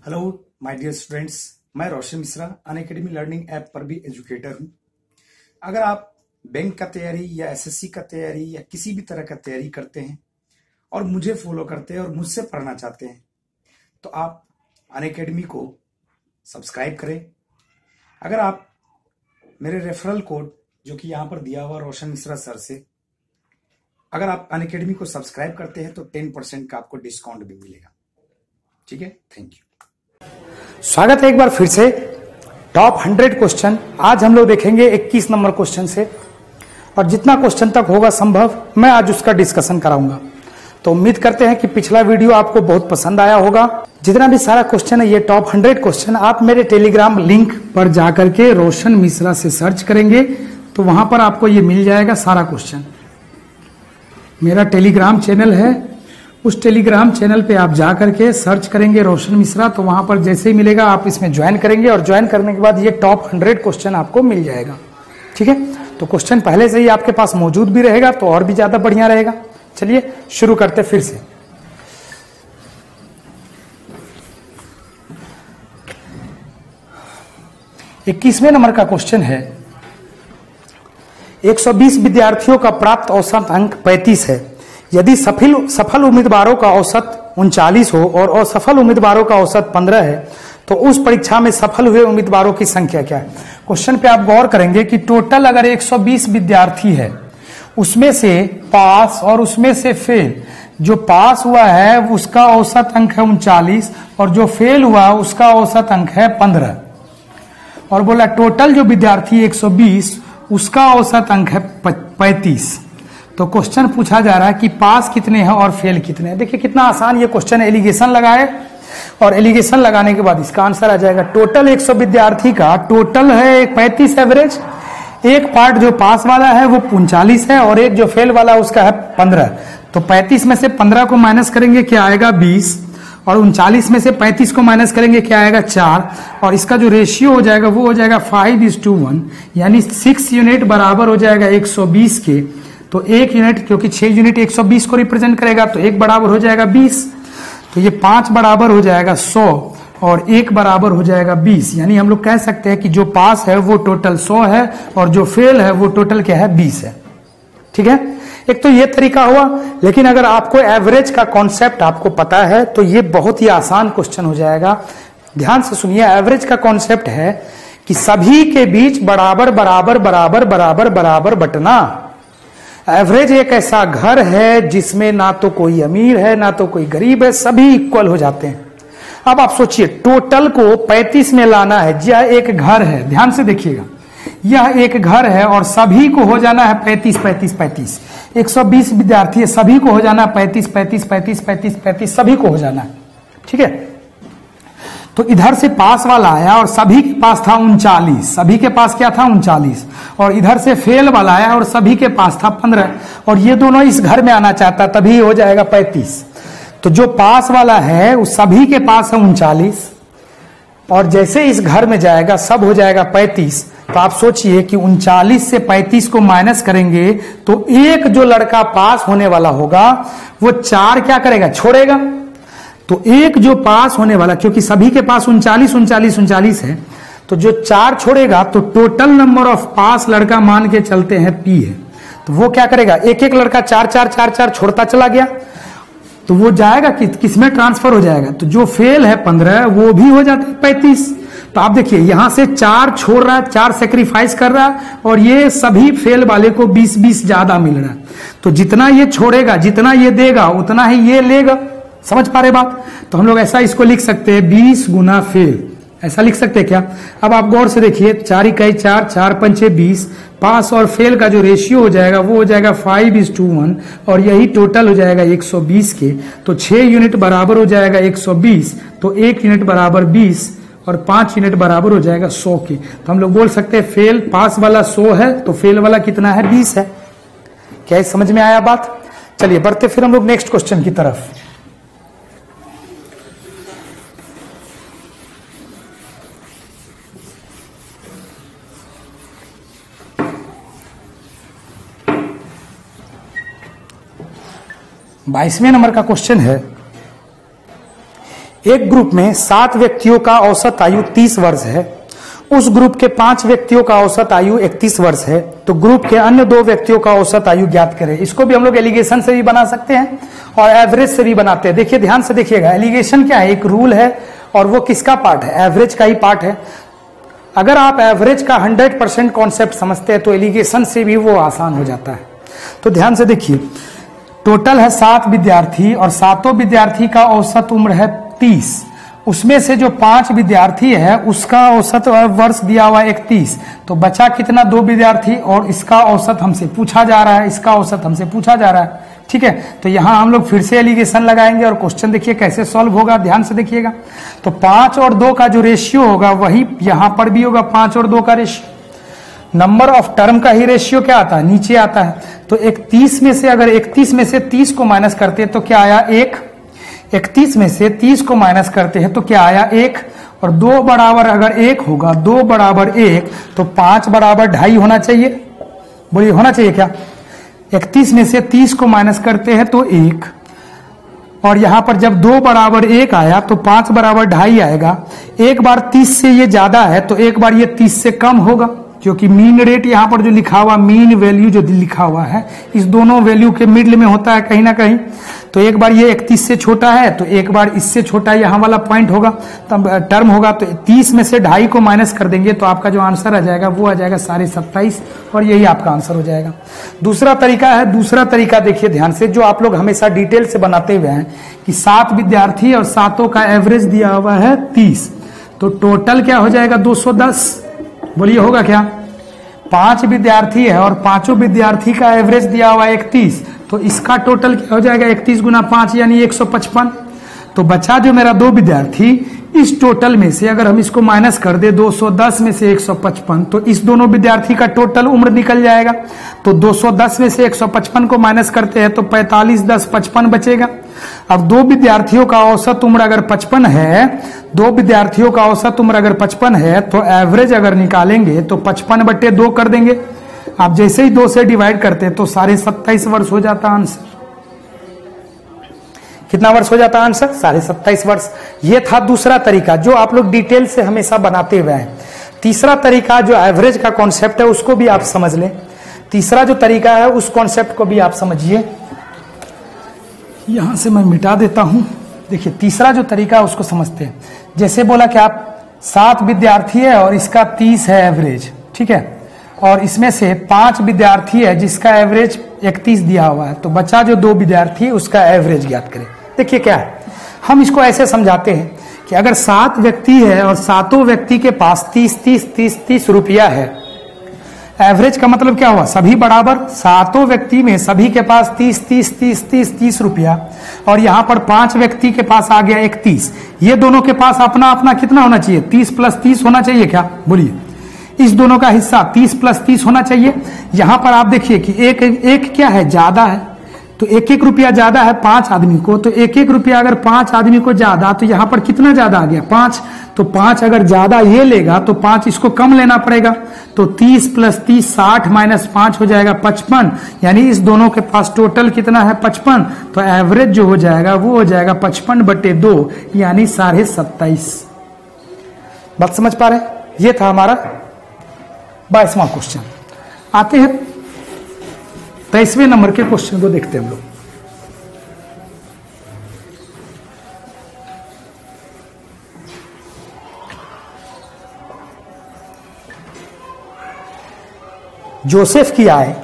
Hello my dear students, मैं रोशन Mishra Unacademy learning app पर भी एजुकेटर हूं। अगर आप बैंक का तैयारी या एसएससी का तैयारी या किसी भी तरह का तैयारी करते हैं और मुझे फॉलो करते हैं और मुझसे पढ़ना चाहते हैं तो आप अनअकैडमी को सब्सक्राइब करें। अगर आप मेरे रेफरल कोड जो कि यहाँ पर दिया हुआ रोशन मिश्रा सर से अगर आप अनअकैडमी को सब्सक्राइब करते हैं तो 10% का आपको डिस्काउंट भी मिलेगा। ठीक है, थैंक यू। स्वागत है एक बार फिर से टॉप 100 क्वेश्चन। आज हम लोग देखेंगे 21 नंबर क्वेश्चन से और जितना क्वेश्चन तक होगा संभव मैं आज उसका डिस्कशन कराऊंगा। तो उम्मीद करते हैं कि पिछला वीडियो आपको बहुत पसंद आया होगा। जितना भी सारा क्वेश्चन है ये टॉप 100 क्वेश्चन आप मेरे टेलीग्राम लिंक पर जाकर के रोशन मिश्रा से सर्च करेंगे तो वहां पर आपको ये मिल जाएगा सारा क्वेश्चन। मेरा टेलीग्राम चैनल है, उस टेलीग्राम चैनल पे आप जा करके सर्च करेंगे रोशन मिश्रा तो वहां पर जैसे ही मिलेगा आप इसमें ज्वाइन करेंगे और ज्वाइन करने के बाद ये टॉप 100 क्वेश्चन आपको मिल जाएगा। ठीक है, तो क्वेश्चन पहले से ही आपके पास मौजूद भी रहेगा तो और भी ज्यादा बढ़िया रहेगा। चलिए शुरू करते फिर से। इक्कीसवें नंबर का क्वेश्चन है, 120 विद्यार्थियों का प्राप्त औसत अंक 35 है। यदि सफल उम्मीदवारों का औसत 39 हो और असफल उम्मीदवारों का औसत 15 है तो उस परीक्षा में सफल हुए उम्मीदवारों की संख्या क्या है। क्वेश्चन पे आप गौर करेंगे कि टोटल अगर 120 विद्यार्थी है उसमें से पास और उसमें से फेल, जो पास हुआ है उसका औसत अंक है 39 और जो फेल हुआ उसका औसत अंक है 15 और बोला टोटल जो विद्यार्थी 120 उसका औसत अंक है 35। तो क्वेश्चन पूछा जा रहा है कि पास कितने हैं और फेल कितने हैं। देखिए कितना आसान ये क्वेश्चन, एलिगेशन लगाए और एलिगेशन लगाने के बाद इसका आंसर आ जाएगा। टोटल 100 विद्यार्थी का टोटल है 35 एवरेज, एक पार्ट जो पास वाला है वो 39 है और एक जो फेल वाला उसका है 15। तो 35 में से 15 को माइनस करेंगे क्या आएगा 20 और 39 में से 35 को माइनस करेंगे क्या आएगा 4 और इसका जो रेशियो हो जाएगा वो हो जाएगा 5:1 यानी 6 यूनिट बराबर हो जाएगा 120 के। तो 1 यूनिट क्योंकि 6 यूनिट 120 को रिप्रेजेंट करेगा तो 1 बराबर हो जाएगा 20, तो ये 5 बराबर हो जाएगा 100 और 1 बराबर हो जाएगा 20। यानी हम लोग कह सकते हैं कि जो पास है वो टोटल 100 है और जो फेल है वो टोटल क्या है 20 है। ठीक है, एक तो ये तरीका हुआ, लेकिन अगर आपको एवरेज का कॉन्सेप्ट आपको पता है तो ये बहुत ही आसान क्वेश्चन हो जाएगा। ध्यान से सुनिए, एवरेज का कॉन्सेप्ट है कि सभी के बीच बराबर बराबर बराबर बराबर बराबर बंटना। एवरेज एक ऐसा घर है जिसमें ना तो कोई अमीर है ना तो कोई गरीब है, सभी इक्वल हो जाते हैं। अब आप सोचिए टोटल को 35 में लाना है। यह एक घर है, ध्यान से देखिएगा, यह एक घर है और सभी को हो जाना है 35 35 35। 120 विद्यार्थी है, सभी को हो जाना है 35 35 35 35 35, सभी को हो जाना है। ठीक है, तो इधर से पास वाला आया और सभी के पास था 39, सभी के पास क्या था 39 और इधर से फेल वाला आया और सभी के पास था 15 और ये दोनों इस घर में आना चाहता तभी हो जाएगा 35। तो जो पास वाला है उस सभी के पास है 39 और जैसे इस घर में जाएगा सब हो जाएगा 35। तो आप सोचिए कि 39 से 35 को माइनस करेंगे तो एक जो लड़का पास होने वाला होगा वो 4 क्या करेगा, छोड़ेगा। तो एक जो पास होने वाला, क्योंकि सभी के पास 39 39 39 है, तो जो 4 छोड़ेगा तो टोटल नंबर ऑफ पास लड़का मान के चलते हैं P है। तो वो क्या करेगा, एक एक लड़का 4 4 4 4 छोड़ता चला गया तो वो जाएगा किसमें ट्रांसफर हो जाएगा। तो जो फेल है 15 वो भी हो जाता है 35। तो आप देखिए यहां से 4 छोड़ रहा है, 4 सेक्रीफाइस कर रहा है और ये सभी फेल वाले को 20 ज्यादा मिल रहा है। तो जितना ये छोड़ेगा जितना ये देगा उतना ही ये लेगा। समझ पा रहे बात। तो हम लोग ऐसा इसको लिख सकते हैं 20 गुना फेल, ऐसा लिख सकते हैं क्या। अब आप गौर से देखिए 4 इकाई 4 4 पंचे 20, पास और फेल का जो रेशियो हो जाएगा वो हो जाएगा 5:1 और यही टोटल हो जाएगा 120 के। तो 6 यूनिट बराबर हो जाएगा 120, तो 1 यूनिट बराबर 20 और 5 यूनिट बराबर हो जाएगा 100 के। तो हम लोग बोल सकते हैं फेल, पास वाला 100 है तो फेल वाला कितना है 20 है। क्या समझ में आया बात। चलिए बढ़ते फिर हम लोग नेक्स्ट क्वेश्चन की तरफ। बाईसवें नंबर का क्वेश्चन है, एक ग्रुप में 7 व्यक्तियों का औसत आयु 30 वर्ष है, उस ग्रुप के 5 व्यक्तियों का औसत आयु 31 वर्ष है, तो ग्रुप के अन्य 2 व्यक्तियों का औसत आयु ज्ञात करें। इसको भी हम लोग एलिगेशन से भी बना सकते हैं और एवरेज से भी बनाते हैं। देखिए ध्यान से देखिएगा, एलिगेशन क्या है, एक रूल है और वो किसका पार्ट है, एवरेज का ही पार्ट है। अगर आप एवरेज का 100% कॉन्सेप्ट समझते हैं तो एलिगेशन से भी वो आसान हो जाता है। तो ध्यान से देखिए, टोटल है 7 विद्यार्थी और 7 विद्यार्थी का औसत उम्र है 30। उसमें से जो 5 विद्यार्थी है उसका औसत वर्ष दिया हुआ 31, तो बचा कितना, 2 विद्यार्थी और इसका औसत हमसे पूछा जा रहा है, इसका औसत हमसे पूछा जा रहा है। ठीक है, तो यहां हम लोग फिर से एलिगेशन लगाएंगे और क्वेश्चन देखिए कैसे सॉल्व होगा, ध्यान से देखिएगा। तो 5 और 2 का जो रेशियो होगा वही यहां पर भी होगा, 5 और 2 का रेशियो। नंबर ऑफ टर्म का ही रेशियो क्या आता है, नीचे आता है। तो 31 में से अगर 31 में से 30 को माइनस करते हैं तो क्या आया, 1। 31 में से 30 को माइनस करते हैं तो क्या आया, 1। और 2 बराबर अगर 1 होगा, 2 बराबर 1 तो 5 बराबर 2.5 होना चाहिए। बोलिए होना चाहिए क्या। 31 में से 30 को माइनस करते हैं तो 1, और यहां पर जब 2 बराबर 1 आया तो 5 बराबर 2.5 आएगा। एक बार 30 से ये ज्यादा है तो एक बार ये 30 से कम होगा, क्योंकि मीन रेट यहां पर जो लिखा हुआ, मीन वैल्यू जो लिखा हुआ है इस दोनों वैल्यू के मिडल में होता है कहीं ना कहीं। तो एक बार ये 31 से छोटा है तो एक बार इससे छोटा यहाँ वाला पॉइंट होगा, तब टर्म होगा। तो 30 में से 2.5 को माइनस कर देंगे तो आपका जो आंसर आ जाएगा वो आ जाएगा 27.5, और यही आपका आंसर हो जाएगा। दूसरा तरीका है, दूसरा तरीका देखिए ध्यान से, जो आप लोग हमेशा डिटेल से बनाते हुए हैं कि 7 विद्यार्थी और 7 का एवरेज दिया हुआ है 30, तो टोटल क्या हो जाएगा, 210। बोलिए होगा क्या। 5 विद्यार्थी है और 5 विद्यार्थी का एवरेज दिया हुआ 31, तो इसका टोटल क्या हो जाएगा, 31 गुना 5 यानी 155। तो बचा जो मेरा 2 विद्यार्थी, इस टोटल में से अगर हम इसको माइनस कर दे 210 में से 155, तो इस दोनों विद्यार्थी का टोटल उम्र निकल जाएगा। तो 210 में से 155 को माइनस करते हैं तो 45, 10, 55 बचेगा। अब 2 विद्यार्थियों का औसत उम्र अगर 55 है, 2 विद्यार्थियों का औसत उम्र अगर 55 है तो एवरेज अगर निकालेंगे तो 55/2 कर देंगे। आप जैसे ही 2 से डिवाइड करते हैं तो 27.5 वर्ष हो जाता आंसर। कितना वर्ष हो जाता आंसर, 27.5 वर्ष। ये था दूसरा तरीका जो आप लोग डिटेल से हमेशा बनाते हुए हैं। तीसरा तरीका जो एवरेज का कॉन्सेप्ट है उसको भी आप समझ लें। तीसरा जो तरीका है उस कॉन्सेप्ट को भी आप समझिए। यहां से मैं मिटा देता हूं। देखिए तीसरा जो तरीका है उसको समझते हैं। जैसे बोला कि आप 7 विद्यार्थी है और इसका 30 है एवरेज, ठीक है, और इसमें से 5 विद्यार्थी है जिसका एवरेज 31 दिया हुआ है, तो बचा जो 2 विद्यार्थी उसका एवरेज ज्ञात करें। देखिए क्या है, हम इसको ऐसे समझाते हैं कि अगर 7 व्यक्ति है और 7 व्यक्ति के पास 30 रुपया है, एवरेज का मतलब क्या हुआ, सभी बराबर, 7 व्यक्ति में सभी के पास 30 रुपया, और यहां पर 5 व्यक्ति के पास आ गया 31। ये दोनों के पास अपना अपना कितना होना चाहिए, 30 + 30 होना चाहिए क्या, बोलिए। इस दोनों का हिस्सा 30 + 30 होना चाहिए। यहां पर आप देखिए कि एक क्या है, ज्यादा है, तो 1 रुपया ज्यादा है 5 आदमी को, तो 1 रुपया अगर 5 आदमी को ज्यादा, तो यहां पर कितना ज्यादा आ गया, 5। तो 5 अगर ज्यादा ये लेगा तो 5 इसको कम लेना पड़ेगा, तो 30 + 30 60 - 5 हो जाएगा 55, यानी इस दोनों के पास टोटल कितना है, 55। तो एवरेज जो हो जाएगा वो हो जाएगा 55/2 यानी 27.5। बात समझ पा रहे हैं। ये था हमारा 22वां क्वेश्चन। आते हैं 23वें नंबर के क्वेश्चन को देखते हैं हम लोग। जोसेफ की आय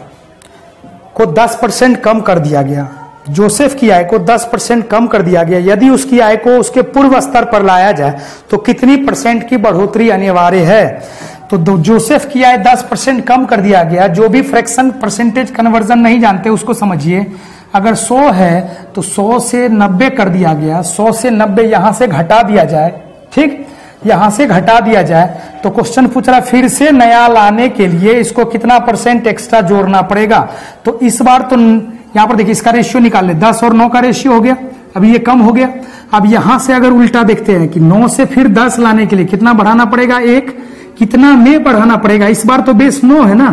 को 10% कम कर दिया गया। जोसेफ की आय को 10% कम कर दिया गया। यदि उसकी आय को उसके पूर्व स्तर पर लाया जाए तो कितनी % की बढ़ोतरी अनिवार्य है। तो जोसेफ की आय 10% कम कर दिया गया। जो भी फ्रैक्शन परसेंटेज कन्वर्जन नहीं जानते उसको समझिए। अगर 100 है तो 100 से 90 कर दिया गया, 100 से 90 यहां से घटा दिया जाए, ठीक, यहां से घटा दिया जाए। तो क्वेश्चन पूछ रहा फिर से नया लाने के लिए इसको कितना % एक्स्ट्रा जोड़ना पड़ेगा। तो इस बार तो यहां पर देखिए इसका रेशियो निकाल ले, 10 और 9 का रेशियो हो गया, अभी ये कम हो गया। अब यहां से अगर उल्टा देखते हैं कि 9 से फिर 10 लाने के लिए कितना बढ़ाना पड़ेगा, 1 कितना में बढ़ाना पड़ेगा। इस बार तो बेस 9 है ना,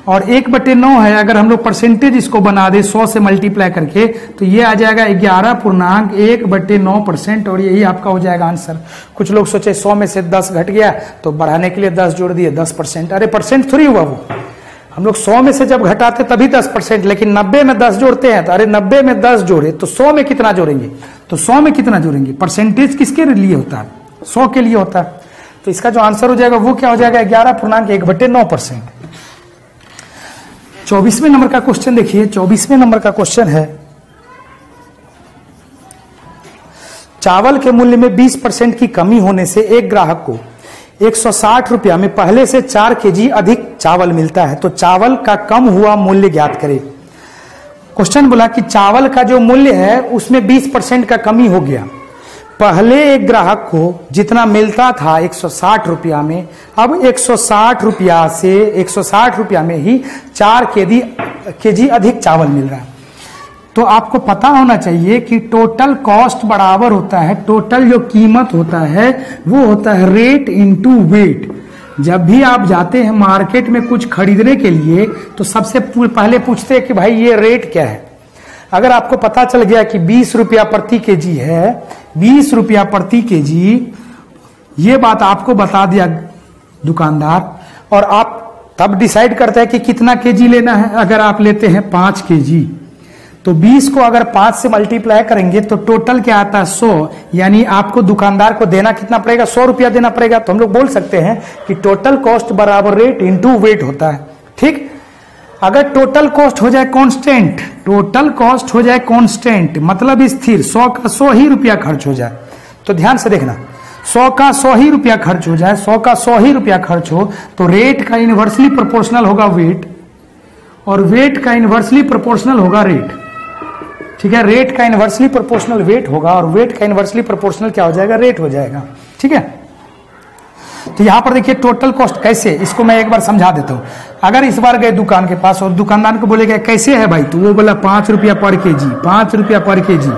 और 1/9 है, अगर हम लोग परसेंटेज इसको बना दे 100 से मल्टीप्लाई करके तो ये आ जाएगा 11.1/9%। और यही आपका हो जाएगा आंसर। कुछ लोग सोचे 100 में से 10 घट गया तो बढ़ाने के लिए 10 जोड़ दिए 10%। अरे परसेंट थोड़ी हुआ वो, हम लोग 100 में से जब घटाते तभी 10%, लेकिन 90 में 10 जोड़ते हैं तो अरे 90 में 10 जोड़े तो 100 में कितना जोड़ेंगे, तो 100 में कितना जोड़ेंगे। परसेंटेज किसके लिए होता है, 100 के लिए होता है। तो इसका जो आंसर हो जाएगा वो क्या हो जाएगा 11.1/9%। 24वें नंबर का क्वेश्चन देखिए। 24वें नंबर का क्वेश्चन है, चावल के मूल्य में 20% की कमी होने से एक ग्राहक को 160 रुपया में पहले से 4 केजी अधिक चावल मिलता है, तो चावल का कम हुआ मूल्य ज्ञात करें। क्वेश्चन बोला कि चावल का जो मूल्य है उसमें 20% का कमी हो गया। पहले एक ग्राहक को जितना मिलता था 160 रुपया में, अब 160 रुपया से 160 रुपया में ही 4 केजी अधिक चावल मिल रहा है। तो आपको पता होना चाहिए कि टोटल कॉस्ट बराबर होता है, टोटल जो कीमत होता है वो होता है रेट इनटू वेट। जब भी आप जाते हैं मार्केट में कुछ खरीदने के लिए तो सबसे पहले पूछते हैं कि भाई ये रेट क्या है। अगर आपको पता चल गया कि 20 रुपया प्रति केजी है, 20 रुपया प्रति केजी, ये बात आपको बता दिया दुकानदार, और आप तब डिसाइड करते हैं कि कितना केजी लेना है। अगर आप लेते हैं 5 केजी तो 20 को अगर 5 से मल्टीप्लाई करेंगे तो टोटल क्या आता है 100, यानी आपको दुकानदार को देना कितना पड़ेगा 100 रुपया देना पड़ेगा। तो हम लोग बोल सकते हैं कि टोटल कॉस्ट बराबर रेट इनटू वेट होता है। ठीक, अगर टोटल कॉस्ट हो जाए कांस्टेंट, टोटल कॉस्ट हो जाए कांस्टेंट मतलब स्थिर, 100 का 100 ही रुपया खर्च हो जाए, तो ध्यान से देखना 100 का 100 ही रुपया खर्च हो जाए, 100 का 100 ही रुपया खर्च हो तो रेट का इनवर्सली प्रोपोर्शनल होगा वेट, और वेट का इनवर्सली प्रोपोर्शनल होगा रेट। ठीक है, रेट का इनवर्सली प्रोपोर्शनल वेट होगा और वेट का इनवर्सली प्रोपोर्शनल क्या हो जाएगा, रेट हो जाएगा। ठीक है, तो यहां पर देखिए टोटल कॉस्ट कैसे, इसको मैं एक बार समझा देता हूं। अगर इस बार गए दुकान के पास और दुकानदार को बोलेगा कैसे है भाई, तो वो बोला 5 रुपया पर केजी, 5 रुपया पर केजी।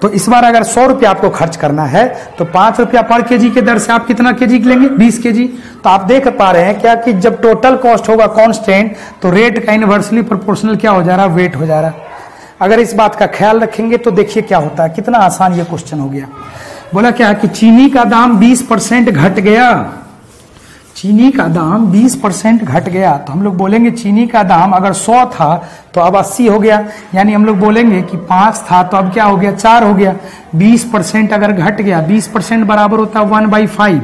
तो इस बार अगर 100 रुपया आपको खर्च करना है तो 5 रुपया पर केजी के दर से आप कितना केजी लेंगे, 20 केजी। तो आप देख पा रहे हैं क्या कि जब टोटल कॉस्ट होगा कांस्टेंट तो रेट का इनवर्सली प्रोपोर्शनल क्या हो जा रहा है, वेट हो जा रहा है। अगर इस बात का ख्याल रखेंगे तो देखिए क्या होता है, कितना आसान ये क्वेश्चन हो गया। बोला क्या कि चीनी का दाम 20% घट गया, चीनी का दाम 20% घट गया। तो हम लोग बोलेंगे चीनी का दाम अगर 100 था तो अब 80 हो गया, यानी हम लोग बोलेंगे कि 5 था तो अब क्या हो गया 4 हो गया। 20% अगर घट गया, 20% बराबर होता है 1/5।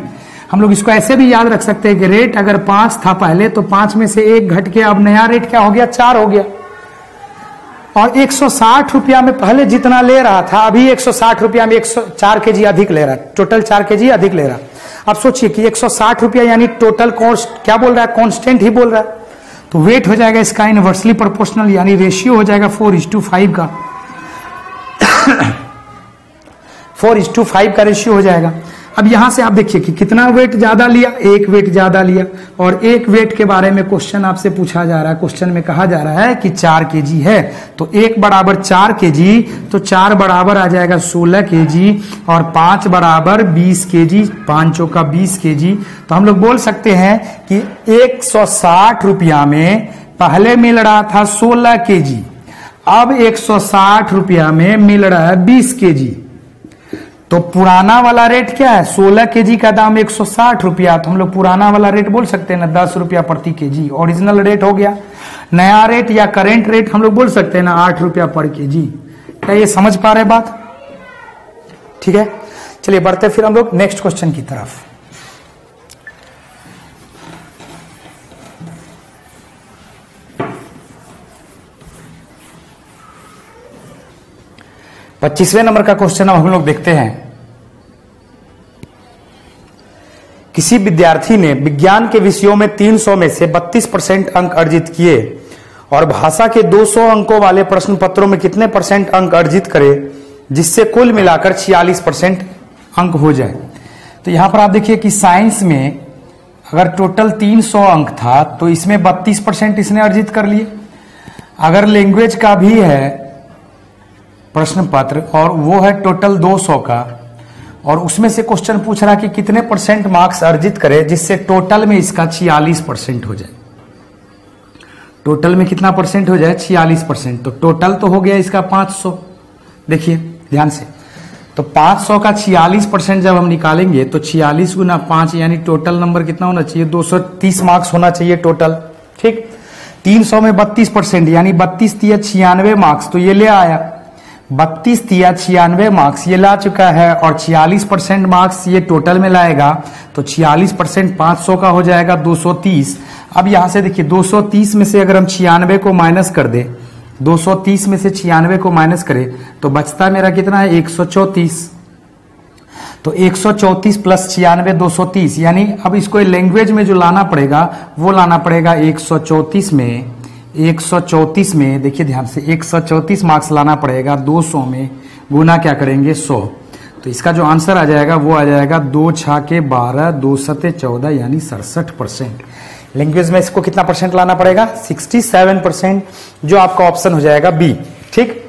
हम लोग इसको ऐसे भी याद रख सकते हैं कि रेट अगर 5 था पहले तो 5 में से 1 घट के अब नया रेट क्या हो गया 4 हो गया। और 160 रुपया में पहले जितना ले रहा था अभी 160 रुपया में 104 केजी अधिक ले रहा है, टोटल 4 केजी अधिक ले रहा है। अब सोचिए कि 160 रुपया यानी टोटल कॉस्ट क्या बोल रहा है, कांस्टेंट ही बोल रहा है। तो वेट हो जाएगा इसका इनवर्सली प्रोपोर्शनल, यानी रेशियो हो जाएगा 4:5 का 4:5 का रेशियो हो जाएगा। अब यहां से आप देखिए कि कितना वेट ज्यादा लिया, 1 वेट ज्यादा लिया, और 1 वेट के बारे में क्वेश्चन आपसे पूछा जा रहा है। क्वेश्चन में कहा जा रहा है कि 4 केजी है, तो 1 बराबर 4 केजी, तो 4 बराबर आ जाएगा 16 केजी, और 5 बराबर 20 केजी, 5 चौका 20 केजी। तो हम लोग बोल सकते हैं कि 160 रुपया में पहले मिल रहा था 16 केजी, अब 160 रुपया में मिल रहा है 20 केजी। तो पुराना वाला रेट क्या है, 16 केजी का दाम 160 रुपया, तो हम लोग पुराना वाला रेट बोल सकते हैं ना 10 रुपया प्रति केजी, ओरिजिनल रेट हो गया। नया रेट या करेंट रेट हम लोग बोल सकते हैं ना 8 रुपया पर केजी। क्या ये समझ पा रहे बात? ठीक है, चलिए बढ़ते फिर हम लोग नेक्स्ट क्वेश्चन की तरफ। पच्चीसवें नंबर का क्वेश्चन अब हम लोग देखते हैं। किसी विद्यार्थी ने विज्ञान के विषयों में 300 में से 32% अंक अर्जित किए और भाषा के 200 अंकों वाले प्रश्न पत्रों में कितने % अंक अर्जित करे जिससे कुल मिलाकर 46% अंक हो जाए। तो यहां पर आप देखिए कि साइंस में अगर टोटल 300 अंक था तो इसमें 32% इसने अर्जित कर लिए। अगर लैंग्वेज का भी है प्रश्न पत्र और वो है टोटल 200 का, और उसमें से क्वेश्चन पूछ रहा कि कितने % मार्क्स अर्जित करे जिससे टोटल में इसका 46% हो जाए। टोटल में कितना परसेंट हो जाए 46%। तो टोटल तो हो गया इसका 500। देखिए ध्यान से, तो 500 का 46% जब हम निकालेंगे तो 46 गुना 5 यानी टोटल नंबर कितना होना चाहिए 230 मार्क्स होना चाहिए टोटल। ठीक, 300 में 32% यानी 32 तिया 96 मार्क्स, तो ये ले आया 32 तिया 96 मार्क्स ये ला चुका है, और 46% मार्क्स ये टोटल में लाएगा, तो 46% 500 का हो जाएगा 230। अब यहां से देखिए 230 में से अगर हम 96 को माइनस कर दे, 230 में से 96 को माइनस करें तो बचता मेरा कितना है 134। तो 134 प्लस 96 230, यानी अब इसको लैंग्वेज में जो लाना पड़ेगा वो लाना पड़ेगा 134 में। 134 में देखिए ध्यान से 134 मार्क्स लाना पड़ेगा 200 में, गुना क्या करेंगे 100। तो इसका जो आंसर आ जाएगा वो आ जाएगा 2 छाके 12 2 सते 14 यानी 67%। लैंग्वेज में इसको कितना परसेंट लाना पड़ेगा 67%, जो आपका ऑप्शन हो जाएगा बी। ठीक।